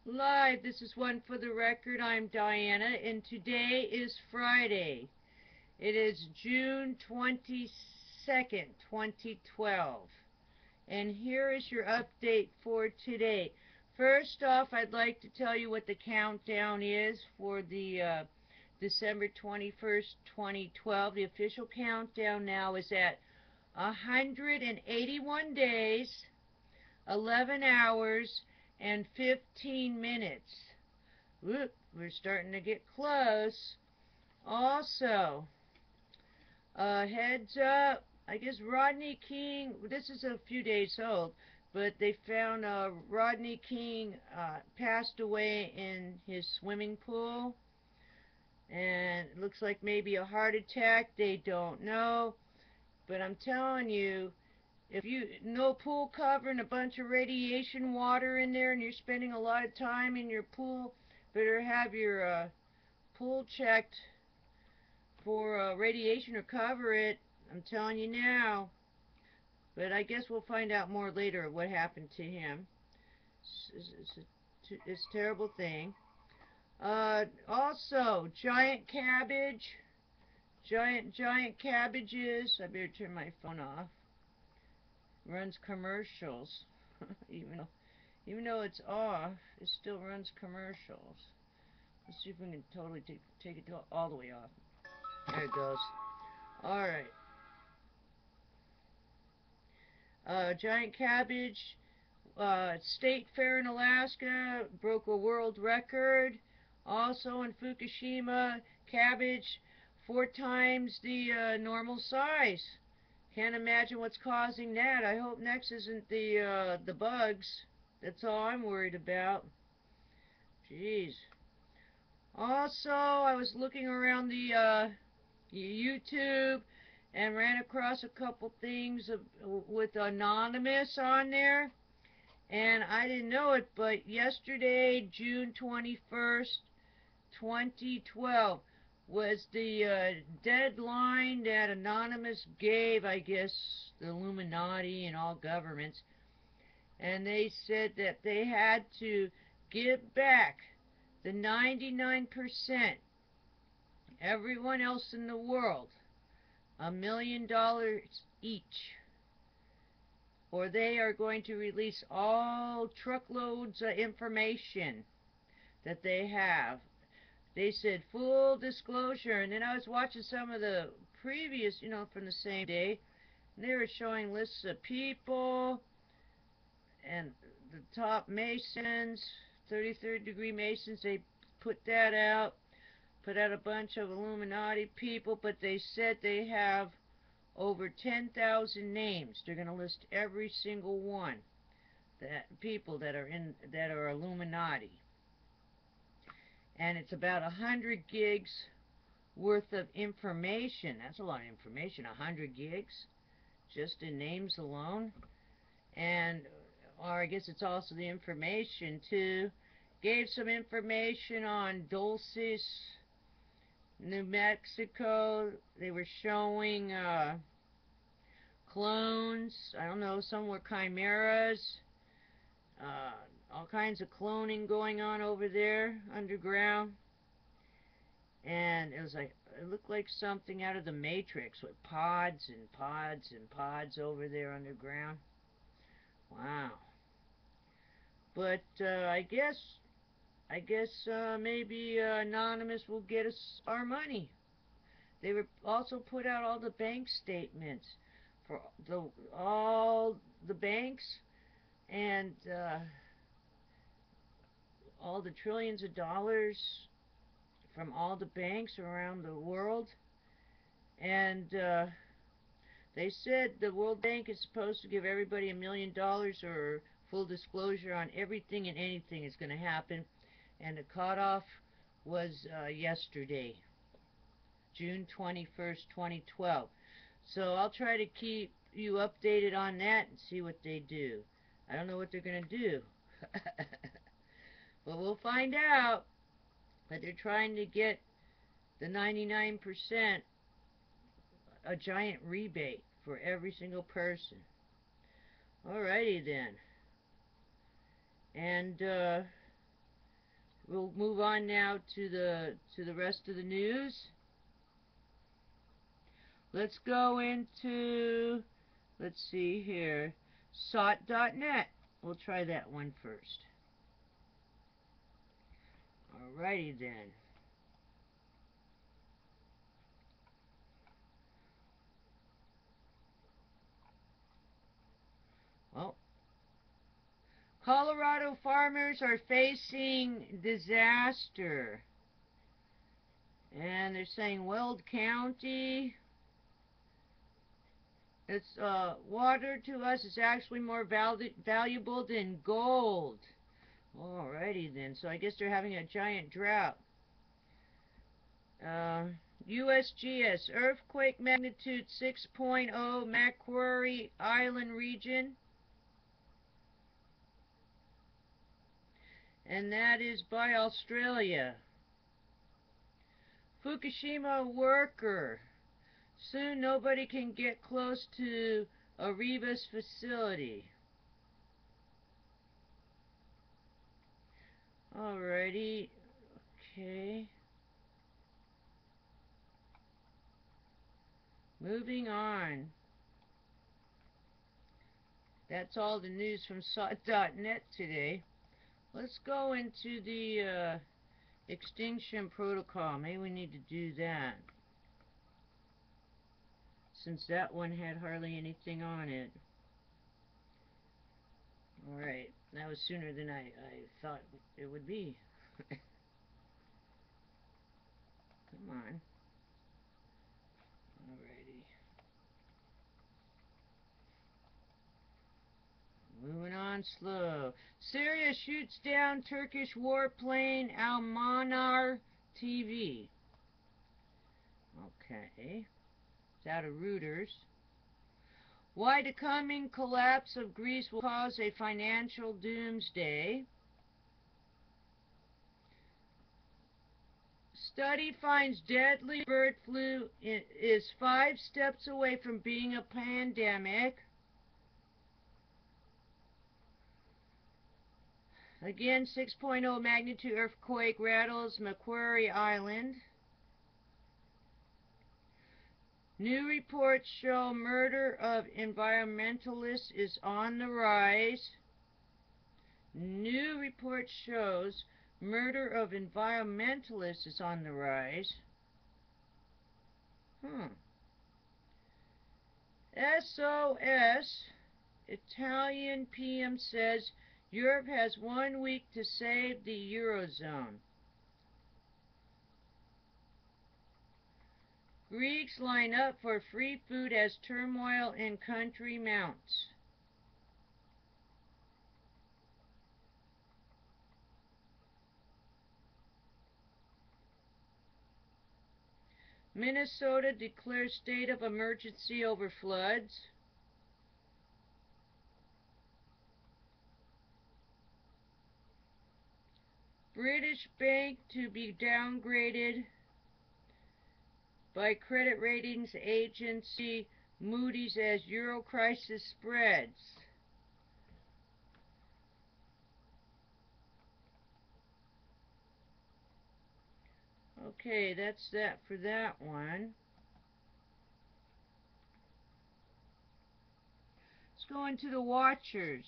Live. This is One for the Record. I'm Diana, and today is Friday. It is June 22nd, 2012. And here is your update for today. First off, I'd like to tell you what the countdown is for the December 21st, 2012. The official countdown now is at 181 days, 11 hours, and 15 minutes. Whoop, we're starting to get close. Also, heads up, I guess Rodney King, this is a few days old, but they found Rodney King passed away in his swimming pool. And it looks like maybe a heart attack. They don't know. But I'm telling you, if you no pool cover and a bunch of radiation water in there and you're spending a lot of time in your pool, better have your pool checked for radiation or cover it. I'm telling you now. But I guess we'll find out more later what happened to him. It's a terrible thing. Also, giant cabbage. Giant cabbages. I better turn my phone off. Runs commercials. even though it's off, it still runs commercials. Let's see if we can totally take it all the way off. There it goes. Alright. Giant cabbage. State Fair in Alaska broke a world record. Also in Fukushima, cabbage 4 times the normal size. Can't imagine what's causing that. I hope next isn't the bugs. That's all I'm worried about. Jeez. Also, I was looking around the YouTube and ran across a couple things with Anonymous on there. And I didn't know it, but yesterday, June 21st, 2012, was the deadline that Anonymous gave, I guess, the Illuminati and all governments. And they said that they had to give back the 99%, everyone else in the world, $1 million each, or they are going to release all truckloads of information that they have. They said full disclosure, and then I was watching some of the previous, from the same day, and they were showing lists of people and the top Masons, 33rd degree Masons. They put that out, put out a bunch of Illuminati people, but they said they have over 10,000 names. They're going to list every single one, that people that are Illuminati. And it's about 100 gigs worth of information. That's a lot of information, 100 gigs, just in names alone. And, or I guess it's also the information too. Gave some information on Dulces, New Mexico. They were showing clones. I don't know, some were chimeras. All kinds of cloning going on over there underground. And it was like, it looked like something out of the Matrix with pods and pods and pods over there underground. Wow. But I guess maybe Anonymous will get us our money. They were also put out all the bank statements for all the banks and all the trillions of dollars from all the banks around the world. And they said the World Bank is supposed to give everybody $1 million or full disclosure on everything and anything is going to happen. And the cutoff was yesterday, June 21st, 2012. So I'll try to keep you updated on that and see what they do. I don't know what they're going to do. But we'll find out. But they're trying to get the 99%, a giant rebate for every single person. Alrighty then. And We'll move on now to the rest of the news. Let's go into, let's see here, SOT.net. We'll try that one first. Alrighty then. Well, Colorado farmers are facing disaster. And they're saying Weld County, it's water to us is actually more valuable than gold. Alrighty then, so I guess they're having a giant drought. USGS, earthquake magnitude 6.0, Macquarie Island region. And that is by Australia. Fukushima worker. Soon nobody can get close to Ariba's facility. Alrighty. Okay. Moving on. That's all the news from SOT.net today. Let's go into the extinction protocol. Maybe we need to do that, since that one had hardly anything on it. Alright, that was sooner than I thought it would be. Come on. Alrighty. Moving on slow. Syria shoots down Turkish warplane Al-Manar TV. Okay. It's out of Reuters. Why the coming collapse of Greece will cause a financial doomsday. Study finds deadly bird flu is 5 steps away from being a pandemic. Again, 6.0 magnitude earthquake rattles Macquarie Island. New reports show murder of environmentalists is on the rise. New report shows murder of environmentalists is on the rise. SOS. Italian PM says Europe has 1 week to save the Eurozone. Greeks line up for free food as turmoil in country mounts. Minnesota declares state of emergency over floods. British bank to be downgraded by credit ratings agency Moody's as Euro crisis spreads. Okay, that's that for that one. Let's go into the watchers.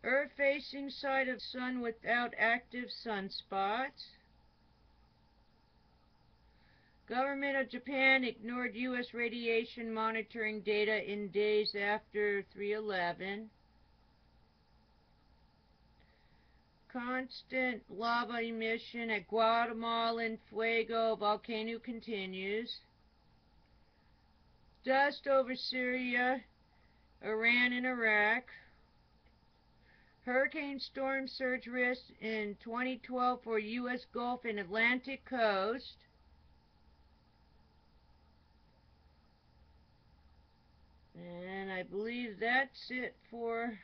Earth facing side of sun without active sunspots. Government of Japan ignored U.S. radiation monitoring data in days after 3/11. Constant lava emission at Guatemalan Fuego volcano continues. Dust over Syria, Iran, and Iraq. Hurricane storm surge risk in 2012 for U.S. Gulf and Atlantic coast. And I believe that's it for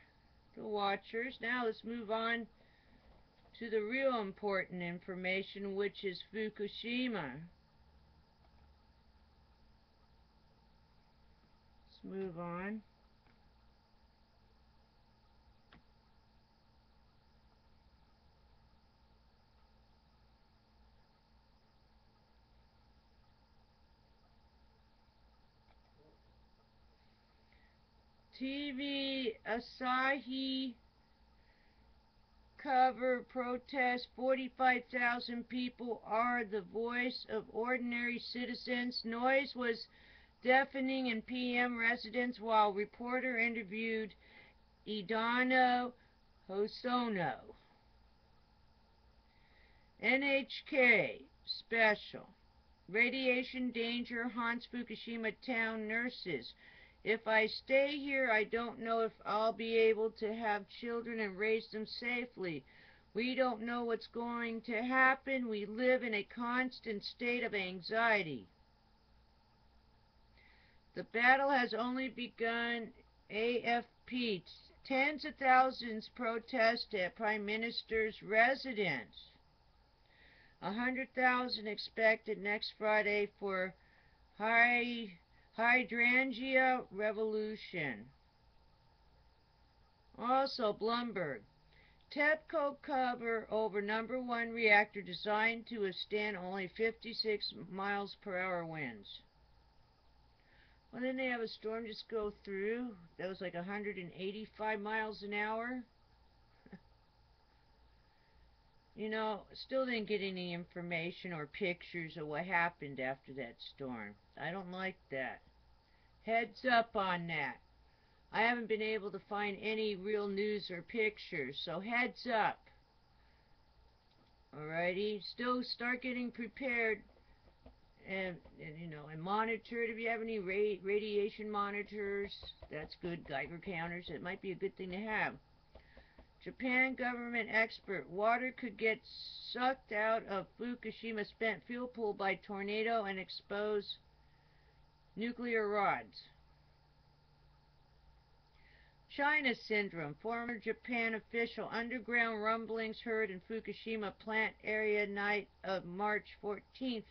the watchers. Now let's move on to the real important information, which is Fukushima. Let's move on. TV Asahi cover protest. 45,000 people are the voice of ordinary citizens. Noise was deafening in PM residence while reporter interviewed Idano Hosono. NHK special. Radiation danger haunts Fukushima town nurses. If I stay here, I don't know if I'll be able to have children and raise them safely. We don't know what's going to happen. We live in a constant state of anxiety. The battle has only begun. AFP. Tens of thousands protest at Prime Minister's residence. 100,000 expected next Friday for hydrangea revolution. Also, Bloomberg. TEPCO cover over #1 reactor designed to withstand only 56 miles per hour winds. Well, didn't they have a storm just go through that was like 185 miles an hour? You know, still didn't get any information or pictures of what happened after that storm. I don't like that. Heads up on that. I haven't been able to find any real news or pictures, so heads up. Alrighty, still start getting prepared and monitor it if you have any radiation monitors. That's good. Geiger counters. It might be a good thing to have. Japan government expert. Water could get sucked out of Fukushima spent fuel pool by tornado and expose nuclear rods. China syndrome. Former Japan official. Underground rumblings heard in Fukushima plant area night of March 14th,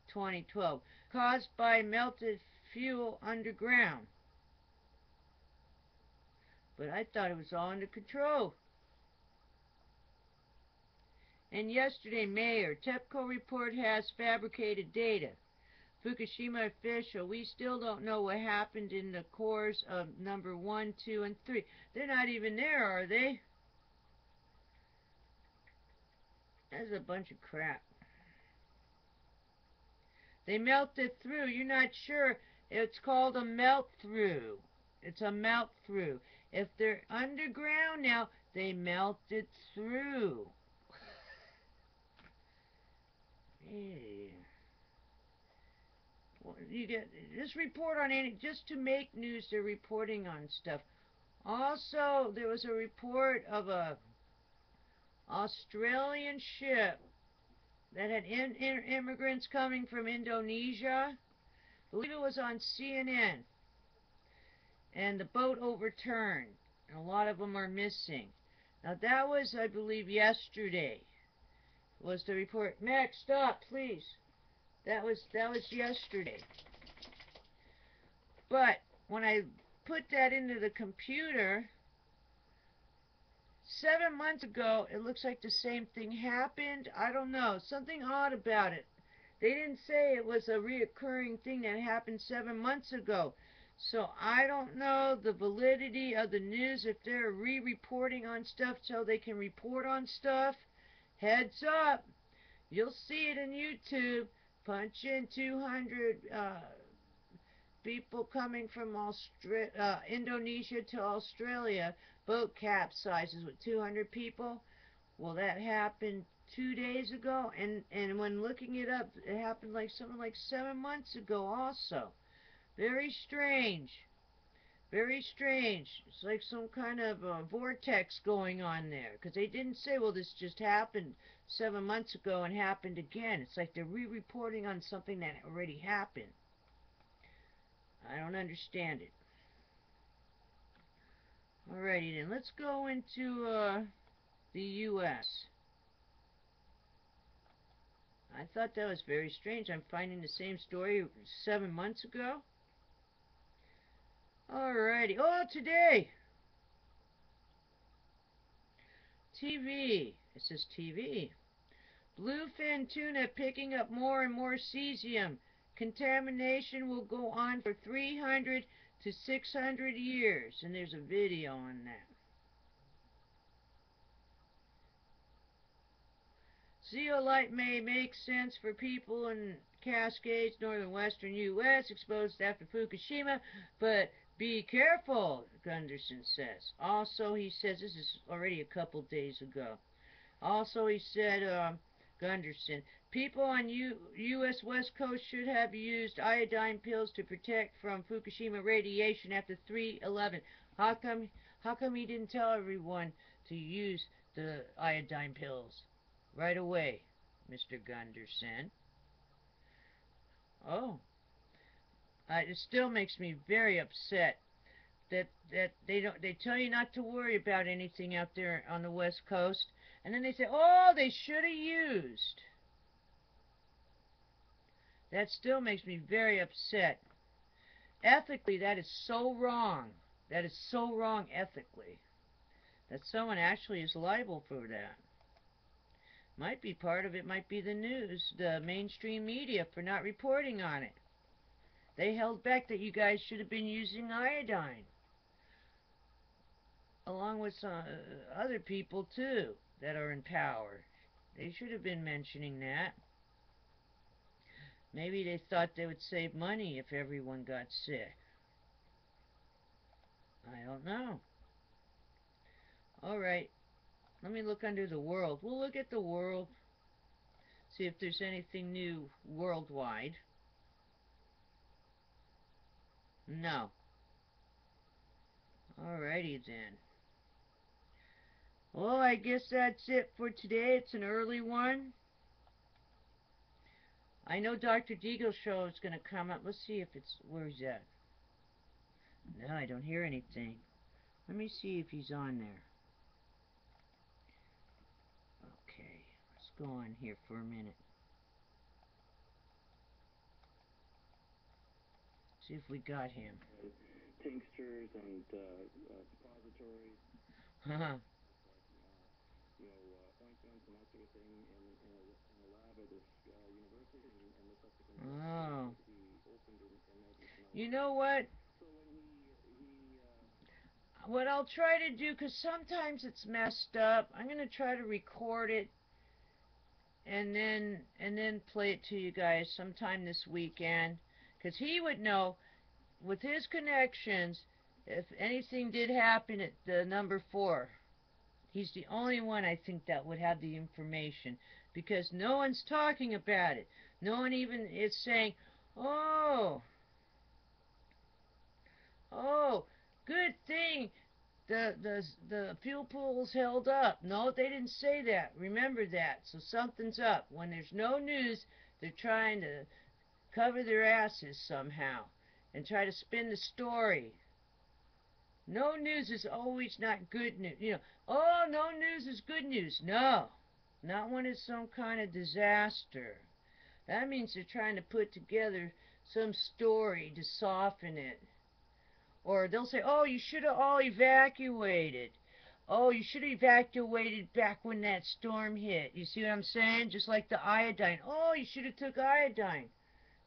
2012. Caused by melted fuel underground. But I thought it was all under control. And yesterday, Mayor. TEPCO report has fabricated data. Fukushima official. We still don't know what happened in the cores of #1, 2, and 3. They're not even there, are they? That's a bunch of crap. They melted through. You're not sure. It's called a melt through. It's a melt through. If they're underground now, they melted through. Well, you get just report on any, just to make news. They're reporting on stuff. Also, there was a report of a Australian ship that had immigrants coming from Indonesia. I believe it was on CNN. And the boat overturned, and a lot of them are missing. Now that was, I believe, yesterday. Was the report. Max, stop, please. That was yesterday. But when I put that into the computer, 7 months ago, it looks like the same thing happened. I don't know. Something odd about it. They didn't say it was a reoccurring thing that happened 7 months ago. So I don't know the validity of the news, if they're re-reporting on stuff so they can report on stuff. Heads up. You'll see it in YouTube. Punch in 200 people coming from Indonesia to Australia. Boat capsizes with 200 people. Well, that happened 2 days ago, and when looking it up, it happened like something like 7 months ago also. Very strange. Very strange. It's like some kind of a vortex going on there. Because they didn't say, well, this just happened 7 months ago and happened again. It's like they're re-reporting on something that already happened. I don't understand it. Alrighty then, let's go into the U.S. I thought that was very strange. I'm finding the same story 7 months ago. Alrighty. Oh, today! TV. It says TV. Bluefin tuna picking up more and more cesium. Contamination will go on for 300 to 600 years. And there's a video on that. Zeolite may make sense for people in Cascades, northern western U.S., exposed after Fukushima, but be careful, Gunderson says. Also, he says, this is already a couple days ago. Also, he said, Gunderson, people on U.S. West Coast should have used iodine pills to protect from Fukushima radiation after 3/11. How come he didn't tell everyone to use the iodine pills right away, Mr. Gunderson? Oh, it still makes me very upset that they tell you not to worry about anything out there on the West Coast, and then they say, oh, they should have used. That still makes me very upset. Ethically, that is so wrong. That is so wrong ethically. That someone actually is liable for that. Might be part of it, might be the news, the mainstream media, for not reporting on it. They held back that you guys should have been using iodine. Along with some other people, too, that are in power. They should have been mentioning that. Maybe they thought they would save money if everyone got sick. I don't know. Alright, let me look under the world. We'll look at the world. See if there's anything new worldwide. No. Alrighty then. Well, I guess that's it for today. It's an early one. I know Dr. Deagle's show is going to come up. Let's see if it's... Where's that? No, I don't hear anything. Let me see if he's on there. Okay, let's go on here for a minute. See if we got him. Tinctures and suppositories. Haha. Ointments and that sort of thing in a lab at this university, and the subsequent Oh. he opened in Edmonton. You know what? So when what I'll try to do, because sometimes it's messed up, I'm going to try to record it and then play it to you guys sometime this weekend, because he would know with his connections if anything did happen at the number 4. He's the only one, I think, that would have the information, because no one's talking about it. No one even is saying, oh, good thing the fuel pool's held up. No, they didn't say that. Remember that. So something's up. When there's no news, they're trying to cover their asses somehow and try to spin the story. No news is always not good news. You know, oh, no news is good news. No, not when it's some kind of disaster. That means they're trying to put together some story to soften it. Or they'll say, oh, you should have all evacuated. Oh, you should have evacuated back when that storm hit. You see what I'm saying? Just like the iodine. Oh, you should have took iodine.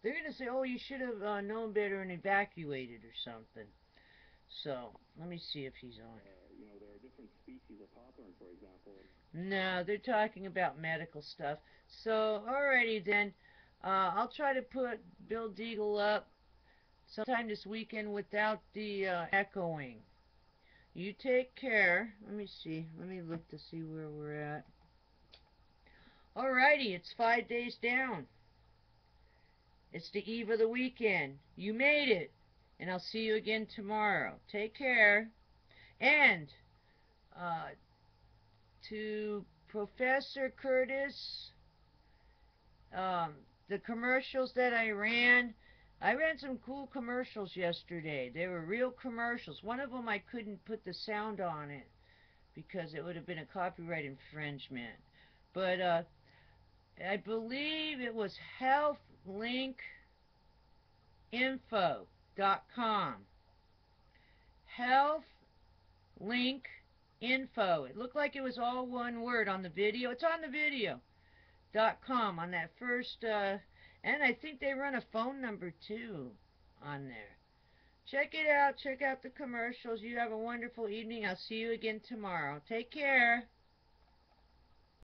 They're going to say, oh, you should have known better and evacuated or something. So, let me see if he's on. There are different species of hawthorn, for example. No, they're talking about medical stuff. So, alrighty then. I'll try to put Bill Deagle up sometime this weekend without the echoing. You take care. Let me see. Let me look to see where we're at. Alrighty, it's 5 days down. It's the eve of the weekend. You made it. And I'll see you again tomorrow. Take care. And to Professor Curtis, the commercials that I ran some cool commercials yesterday. They were real commercials. One of them I couldn't put the sound on it because it would have been a copyright infringement. But I believe it was healthlinkinfo.com. Healthlinkinfo. It looked like it was all one word on the video. It's on the video.com on that first, and I think they run a phone number too on there. Check it out. Check out the commercials. You have a wonderful evening. I'll see you again tomorrow. Take care.